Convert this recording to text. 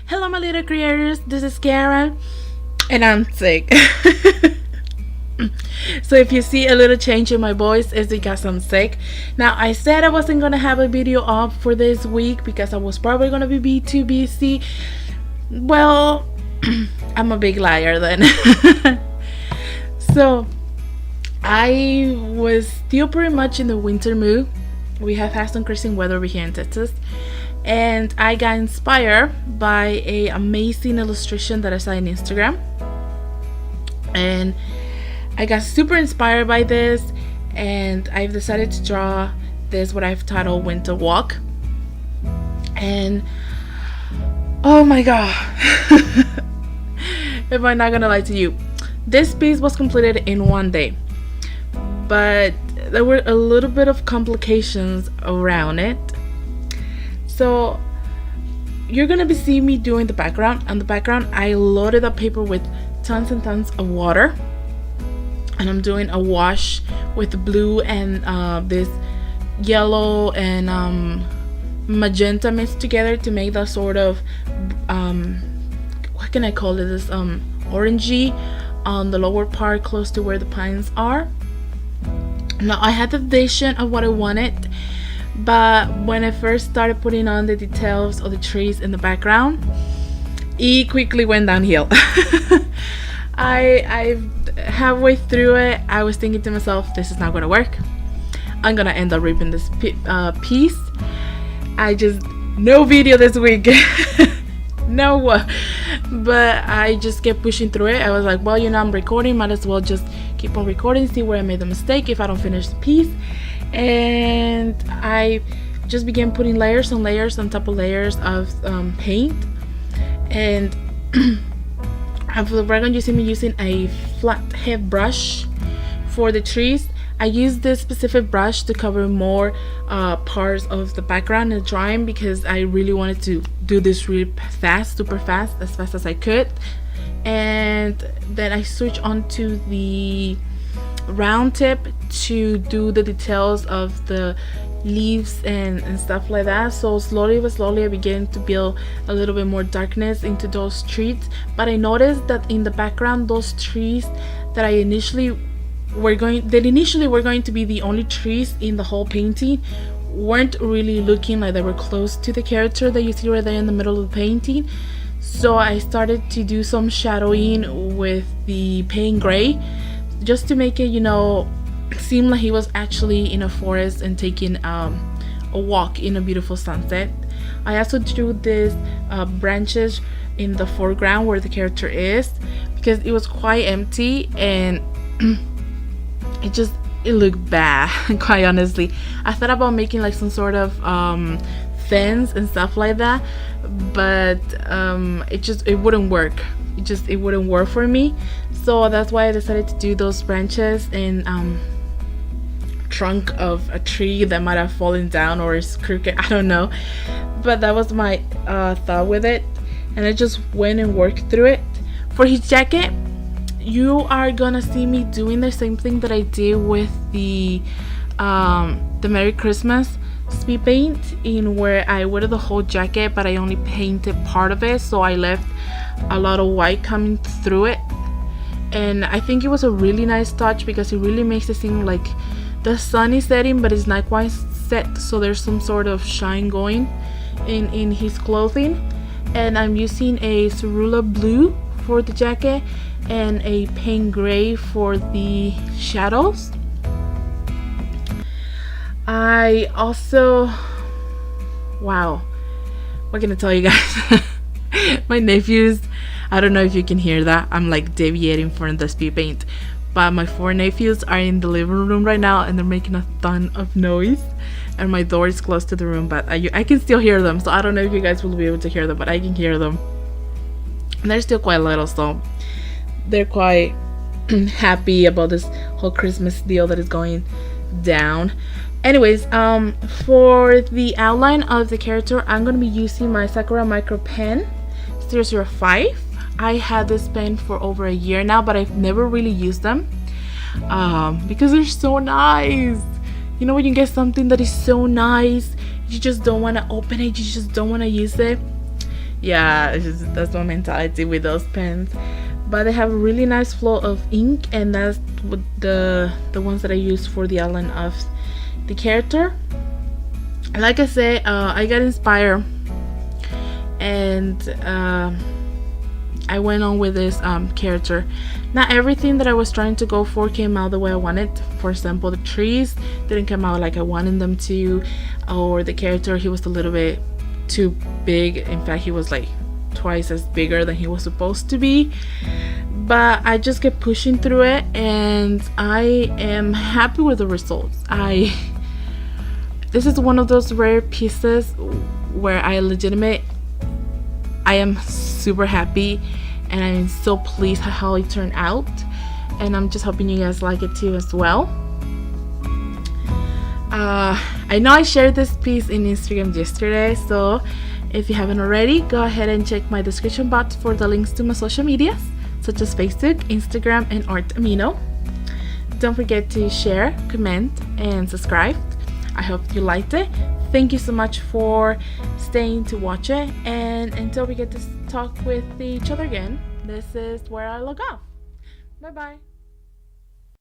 Hello, my little creators. This is Karen, and I'm sick. So if you see a little change in my voice, it's because I'm sick. Now, I said I wasn't gonna have a video up for this week because I was probably gonna be too busy. Well, I'm a big liar then. So I was still pretty much in the winter mood. We have had some crazy weather over here in Texas, and I got inspired by a amazing illustration that I saw on Instagram, and I got super inspired by this, and I've decided to draw this, what I've titled Winter Walk. And oh my god, am I not gonna lie to you, this piece was completed in one day, but there were a little bit of complications around it. So you're gonna be seeing me doing the background. On the background, I loaded the paper with tons and tons of water, and I'm doing a wash with blue and this yellow and magenta mixed together to make that sort of what can I call it, this orangey on the lower part close to where the pines are. Now, I had the vision of what I wanted, but when I first started putting on the details of the trees in the background, it quickly went downhill. I halfway through it, I was thinking to myself, this is not gonna work. I'm gonna end up ripping this piece. No video this week. No, but I just kept pushing through it. I was like, well, I'm recording, might as well just keep on recording, see where I made the mistake if I don't finish the piece. And I just began putting layers on layers on top of layers of paint. And for the background, you see me using a flat head brush for the trees. I used this specific brush to cover more parts of the background and drawing because I really wanted to do this really fast, super fast, as fast as I could. And then I switched onto the round tip to do the details of the leaves and stuff like that. So slowly but slowly I began to build a little bit more darkness into those trees. But I noticed that in the background, those trees that initially were going to be the only trees in the whole painting weren't really looking like they were close to the character that you see right there in the middle of the painting. So I started to do some shadowing with the paint gray just to make it, seem like he was actually in a forest and taking a walk in a beautiful sunset. I also drew these branches in the foreground where the character is because it was quite empty and it looked bad. Quite honestly, I thought about making like some sort of fence and stuff like that, but it wouldn't work. It wouldn't work for me. So that's why I decided to do those branches and trunk of a tree that might have fallen down or is crooked, I don't know, but that was my thought with it, and I just went and worked through it. For his jacket, you are gonna see me doing the same thing that I did with the Merry Christmas speed paint, in where I wetted the whole jacket but I only painted part of it, so I left a lot of white coming through it. And I think it was a really nice touch because it really makes it seem like the sun is setting but it's not quite set, so there's some sort of shine going in his clothing. And I'm using a cerula blue for the jacket and a paint gray for the shadows. I also, wow, what can I tell you guys? My nephews, I don't know if you can hear that, I'm like deviating from the speed paint, but my 4 nephews are in the living room right now and they're making a ton of noise, and my door is close to the room, but I can still hear them. So I don't know if you guys will be able to hear them, but I can hear them. And they're still quite little, so they're quite happy about this whole Christmas deal that is going down. Anyways, for the outline of the character, I'm going to be using my Sakura Micro Pen 005. I had this pen for over a year now, but I've never really used them because they're so nice. You know, when you get something that is so nice, you just don't want to open it, you just don't want to use it. Yeah, that's my mentality with those pens. But they have a really nice flow of ink, and that's what the ones that I use for the outline of the character. Like I said, I got inspired, and I went on with this character. Not everything that I was trying to go for came out the way I wanted. For example, the trees didn't come out like I wanted them to, or the character, he was a little bit too big. In fact, he was like twice as bigger than he was supposed to be. But I just kept pushing through it, and I am happy with the results. This is one of those rare pieces where I am super happy, and I'm so pleased how it turned out, and I'm just hoping you guys like it too as well. I know I shared this piece in Instagram yesterday, so if you haven't already, go ahead and check my description box for the links to my social medias, such as Facebook, Instagram, and AMINO. Don't forget to share, comment, and subscribe. I hope you liked it. Thank you so much for staying to watch it, and until we get to talk with each other again, this is where I log off. Bye bye.